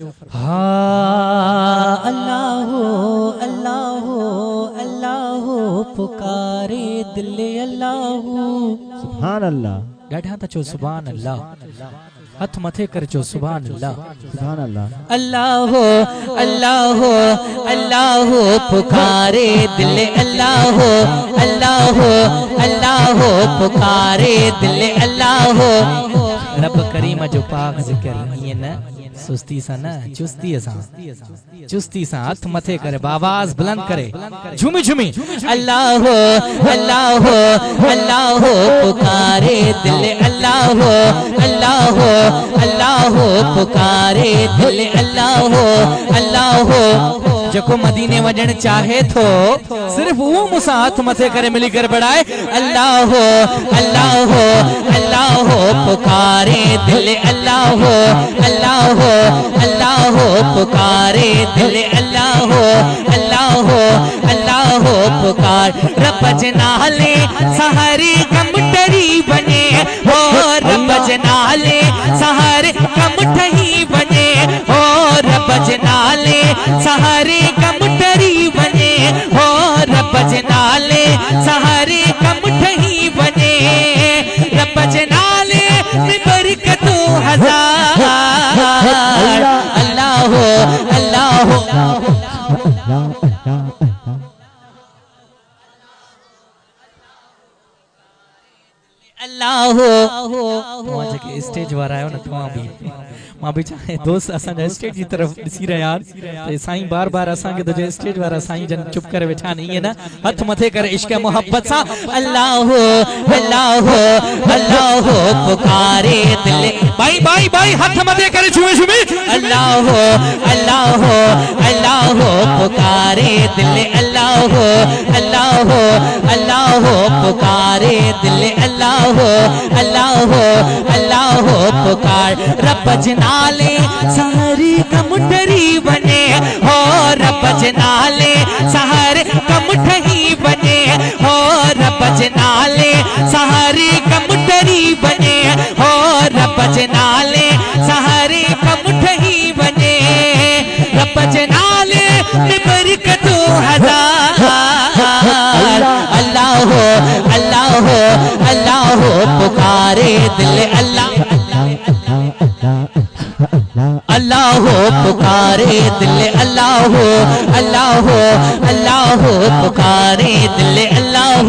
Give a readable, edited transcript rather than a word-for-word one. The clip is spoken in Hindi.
हाँ अल्लाह अल्लाह अल्लाह पुकारे दिल अल्लाह। सुभान अल्लाह। ॾाढा त चो सुभान अल्लाह, हथ मथे कर चो सुभान अल्लाह। सुभान अल्लाह। अल्लाह अल्लाह अल्लाह पुकारे दिल अल्लाह, अल्लाह अल्लाह पुकारे दिल अल्लाह। रब करीम जो पाक जिक्र ईअं न सुस्ती सा न चुस्ती सा हथ मथे करे आवाज बुलंद करे झूमी झूमी अल्लाह अल्लाह अल्लाह पुकारे दिल अल्लाह, अल्लाह अल्लाह पुकारे दिल अल्लाह। अल्लाह जको मदीने वजन चाहे तो सिर्फ वो मुसा हाथ मथे करे मिली कर बढ़ाए अल्लाह अल्लाह अल्लाह पुकारे दिल अल्लाह, अल्लाह अल्लाह पुकारे दिल अल्लाह, अल्लाह अल्लाह पुकार। रब जनाले सहारे कम डरी बने हो, रब जनाले सहारे कम ठही बने हो, रब जनाले सहारे कम डरी बने हो, रब जनाले सहारे कम ठही बने, रब जनाले में बरकतों हजार। अल्लाह अल्लाह अल्लाह जेके स्टेज वारा आयो न मां भी चाहे दोस्त असा स्टेज की तरफ दिसी रहा यार तो साईं बार बार असा के तो स्टेज वारा साईं जन चुप करे बैठा नहीं है ना हथ मथे करे इश्क मोहब्बत सा अल्लाह अल्लाह अल्लाह पुकारे दिल। भाई भाई भाई हथ मथे करे झूमे झूमे अल्लाह अल्लाह अल्लाह पुकारे दिल अल्लाह, अल्लाह अल्लाह पुकारे दिल अल्लाह, अल्लाह अल्लाह पुकार। रब जनाले सहारे कम डरी बने हो, रब जनाले सहारे कम ठही बने हो, रब जनाले सहारे कम डरी बने हो, रब जनाले सहारे कम ठही बने, रब जनाले में बरकतों हजार। अल्लाह अल्लाह अल्लाह पुकारे दिल अल्लाह, अल्लाह पुकारे दिल अल्लाह, अल्लाह अल्लाह पुकारे दिल अल्लाह।